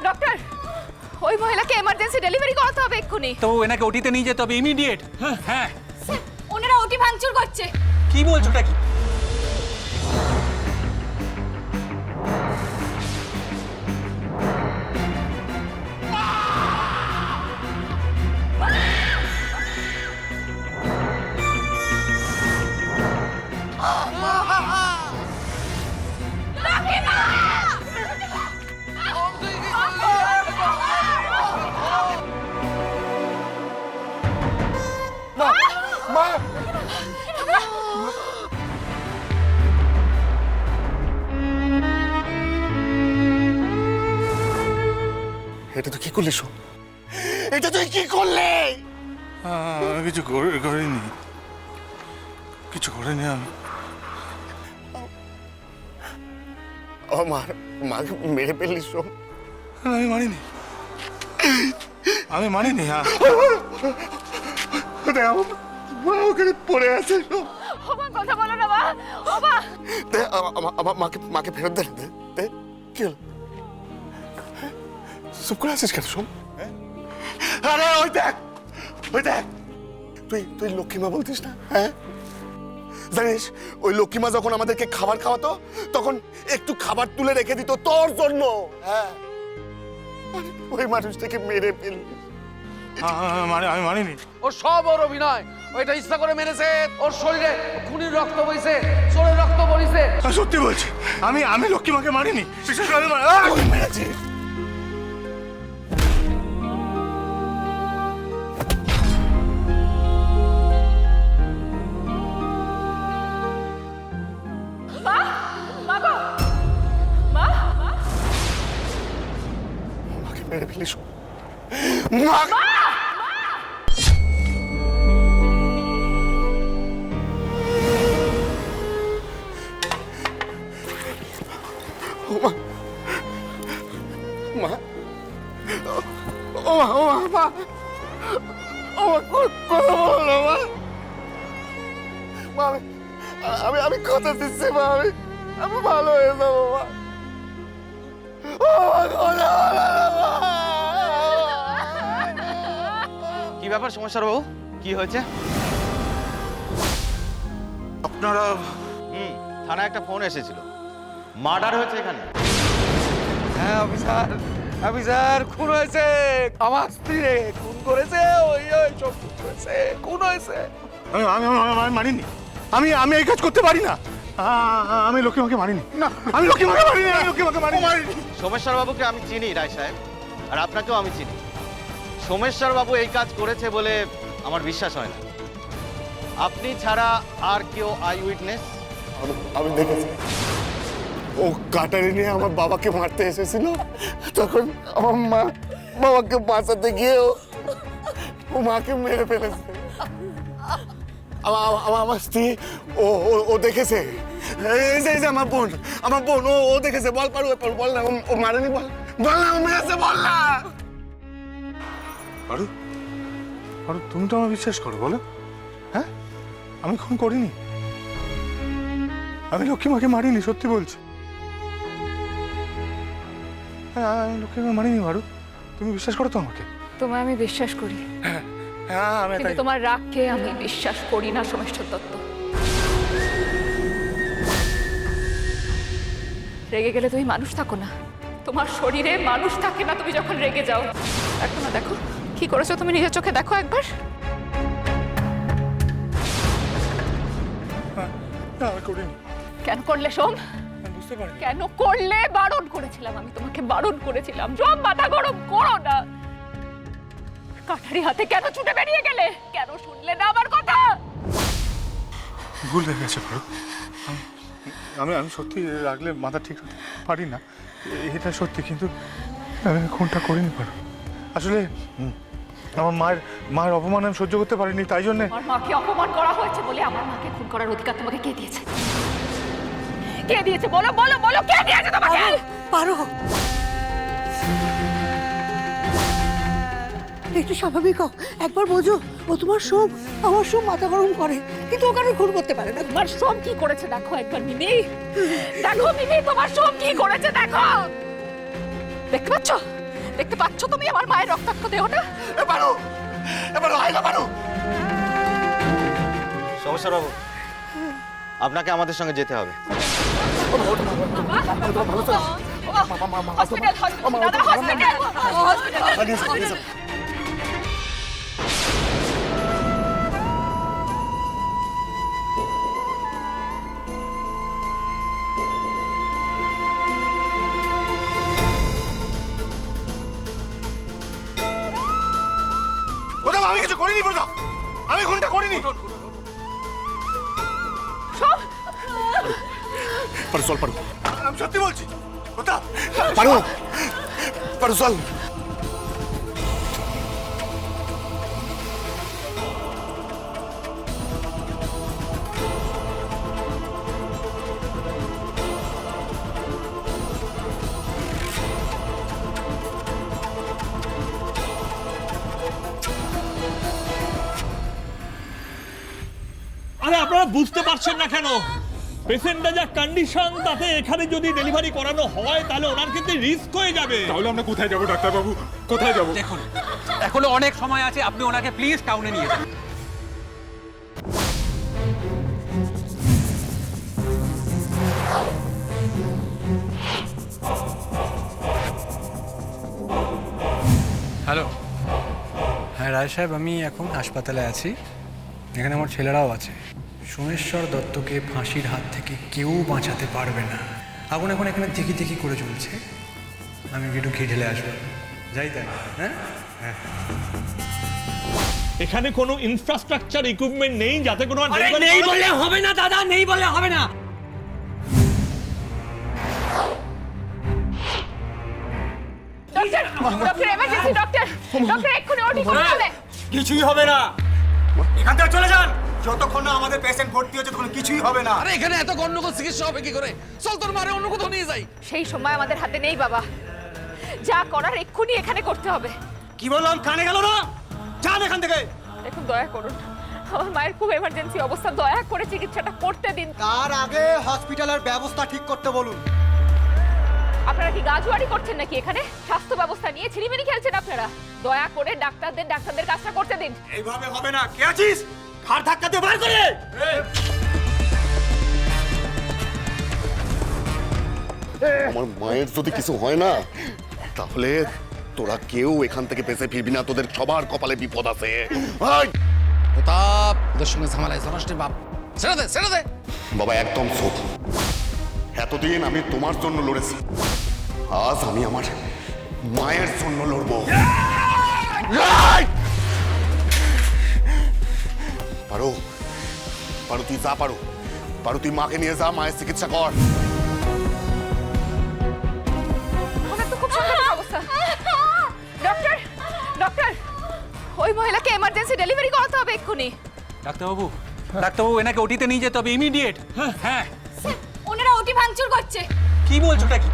Doctor, ওই মহিলাকে emergency delivery করাতে হবে এক্ষুনি। তো এনাকে ওটিতে নিয়ে যেতে হবে ইমিডিয়েট। হ্যাঁ, ওনারা ওটি ভাঙচুর করছে। কি বলছোটা কি? এটা তো কি করলি শোন, এটা তুই কি করলে? আমি কিছু করিনি, কিছু করিনি আমি। আমার মাকে মেরে ফেললি শোন। আমি মানিনি, আমি মানিনি। মা ওখানে পড়ে আছে শোন। ওমা কথা বলো না মা। ওমা আমার মাকে ফেরত দে। দে কি হলো? চুপ করে আছিস কেন শোন? আরে ওই দেখ, তুই লক্ষ্মীমা বলতিস না? হ্যাঁ জানিস, ওই লক্ষ্মীমা যখন আমাদেরকে খাবার খাওয়াতো তখন একটু খাবার তুলে রেখে দিত তোর জন্য। হ্যাঁ, ওই মানুষটাকে মেরে ফেললি। আমি মানিনি। ওর সব ওর অভিনয়। ওইটা ইচ্ছা করে মেরেছে। ওর শরীরে খুনির রক্ত বইছে, চোরের রক্ত বইছে। সত্যি বলছি, আমি লক্ষ্মীমাকে মারিনি। বিশেষ করে মেরেছি। মাকে মেরে ফেলিস। আমি কথা দিচ্ছি মা, আমি ভালো হয়ে যাবো মা। কি ব্যাপার সমস্যার বাবু, কি হয়েছে? আপনারা থানায় একটা ফোন এসেছিল, মার্ডার হয়েছে এখানে। হ্যাঁ অফিসার, খুন হয়েছে। আমার স্ত্রী খুন করেছে, ওই সব করেছে, খুন হয়েছে। আমি মানিনি। আমি এই কাজ করতে পারি না। আমি লক্ষ্মীমাকে মারিনি। না, আমি লক্ষ্মীমাকে মারিনি। সোমেশ্বর বাবুকে আমি চিনি রায় সাহেব, আর আপনাকেও আমি চিনি। সোমেশ্বর বাবু এই কাজ করেছে বলে আমার বিশ্বাস হয় না। আপনি ছাড়া আর কেউ আই উইটনেস? আমি দেখেছি ও কাটারি নিয়ে আমার বাবাকে মারতে এসেছিল, তখন আমার মা বাবাকে বাঁচাতে গিয়ে ও মাকে মেরে ফেলেছে। আমার স্ত্রী ও দেখেছে। এই যে আমার বোন ও দেখেছে। বল পারু, বল না ও মারেনি। বল না ও মেরেছে, বল না। পারু, তুমি তো আমার বিশ্বাস করো, বলো। হ্যাঁ, আমি খুন করিনি। আমি লক্ষ্মীমাকে মারিনি, সত্যি বলছি। হ্যাঁ, আমি লক্ষ্মীমাকে মারিনি। পারু, তুমি বিশ্বাস করো তো আমাকে? তোমায় আমি বিশ্বাস করি, হ্যাঁ, আমি কিন্তু তোমার রাগকে আমি বিশ্বাস করি না সোমেশ্বর দত্ত। রেগে গেলে তুমি মানুষ থাকো না, তোমার শরীরে মানুষ থাকে না তুমি যখন রেগে যাও। দেখো না, দেখো কি করেছো তুমি, নিজের চোখে দেখো একবার। আমি করিনি। কেন করলে সোম? বুঝতে পারি। কেন করলে? বারণ করেছিলাম আমি তোমাকে, বারণ করেছিলাম। সোম মাথা গরম করো না। কাঠারি হাতে কেন ছুটে বেরিয়ে গেলে? কেন শুনলে না আমার কথা? ভুল হয়ে গেছে পারু। আমি সত্যি রাখলে মাথা ঠিক রাখতে পারি না, এটা সত্যি। কিন্তু আমি খুনটা করিনি পারু। আসলে আমার মায়ের অপমান আমি সহ্য করতে পারিনি, তাই জন্যে। আমার মাকে অপমান করা হয়েছে বলে আমার মাকে খুন করার অধিকার তোমাকে কে দিয়েছে? কে দিয়েছে? বলো বলো বলো, কে দিয়েছে তোমাকে? পারো, একটু স্বাভাবিক হও, একবার বোঝো। ও তোমার সব, আমার সব মাথা গরম করে, কিন্তু ওখানে খুন করতে পারে না। তোমার সব কি করেছে দেখো একবার মিমি, দেখো মিমি তোমার সব কি করেছে দেখো। দেখতে পাচ্ছ দেখতে পাচ্ছ তুমি আমার মায়ের রক্তাক্ত দেহটা? এবারও আয় না পারো। সমস্যা বাবু, আপনাকে আমাদের সঙ্গে যেতে হবে। হসপিটাল দাদা, হসপিটাল। প্রতাপ, আমি কিছু করিনি প্রতাপ, আমি খুনটা করিনি। পারু চল, পারু, আমি সত্যি বলছি প্রতাপ। পারু, পারু চল। আরে আপনারা বুঝতে পারছেন না কেন? পেশেন্টের যা কন্ডিশন, তাতে এখানে যদি ডেলিভারি করানো হয় তাহলে ওনার কিন্তু রিস্ক হয়ে যাবে। তাহলে আমরা কোথায় যাবো ডাক্তারবাবু, কোথায় যাবো? দেখুন, এখনো অনেক সময় আছে, আপনি ওনাকে প্লিজ টাউনে নিয়ে যান। হ্যালো, হ্যাঁ রায় সাহেব, আমি এখন হাসপাতালে আছি। এখানে আমার ছেলেরাও আছে। সোমেশ্বর দত্তকে ফাঁসির হাত থেকে কেউ বাঁচাতে পারবে না। আগুন এখন এখানে দেখি দেখি করে চলছে। আমি একটু ঘি ঢেলে আসবো, যাই তাই। হ্যাঁ হ্যাঁ, এখানে কোনো ইনফ্রাস্ট্রাকচার ইকুইপমেন্ট নেই যাতে কোনো নেই বললে হবে না দাদা, নেই বললে হবে না। ডক্টর এমার্জেন্সি, ডক্টর এক্ষুনি ওটি করতে হবে। কিছুই হবে না, এখান থেকে চলে যান। যতক্ষণ না আমাদের পেশেন্ট ভর্তি হচ্ছে তখন কিছুই হবে না। আরে এখানে এত গন্ডগোল চিকিৎসা হবে কি করে? চল তোর মারে অন্য কোথাও নিয়ে যাই। সেই সময় আমাদের হাতে নেই বাবা, যা করার এক্ষুনি এখানে করতে হবে। কি বললাম, কানে গেল না? যান এখান থেকে। দেখুন, দয়া করুন, আমার মায়ের খুব এমার্জেন্সি অবস্থা, দয়া করে চিকিৎসাটা করতে দিন। তার আগে হসপিটালের ব্যবস্থা ঠিক করতে বলুন। আপনারা কি গাজুয়ারি করছেন নাকি? এখানে স্বাস্থ্য ব্যবস্থা নিয়ে ছিনিমিনি খেলছেন আপনারা। দয়া করে ডাক্তারদের কাজটা করতে দিন। এইভাবে হবে না। কে আছিস? ঘাড় ধাক্কাতে বার করে। আমার মায়ের যদি কিছু হয় না, তাহলে তোরা কেউ এখান থেকে বেঁচে ফিরবি না। তোদের সবার কপালে বিপদ আছে। প্রতাপ, ওদের সঙ্গে ঝামেলায় জড়াস রে বাপ। ছেড়ে দে, ছেড়ে দে। বাবা একদম চুপ। এতদিন আমি তোমার জন্য লড়েছি, আজ আমি আমার মায়ের জন্য লড়বো। পারো, পারো, তুই যা, পারো, পারো, তুই মাকে নিয়ে যা, মায়ের চিকিৎসা কর। ওনার তো খুব সাংঘাতিক অবস্থা। ডক্টর, ওই মহিলাকে এমার্জেন্সি ডেলিভারি করাতে হবে এক্ষুনি। ডাক্তারবাবু, এনাকে ওটিতে নিয়ে যেতে হবে ইমিডিয়েট। হ্যাঁ, ওনারা ওটি ভাঙচুর করছে। কি বলছো ওটা কি?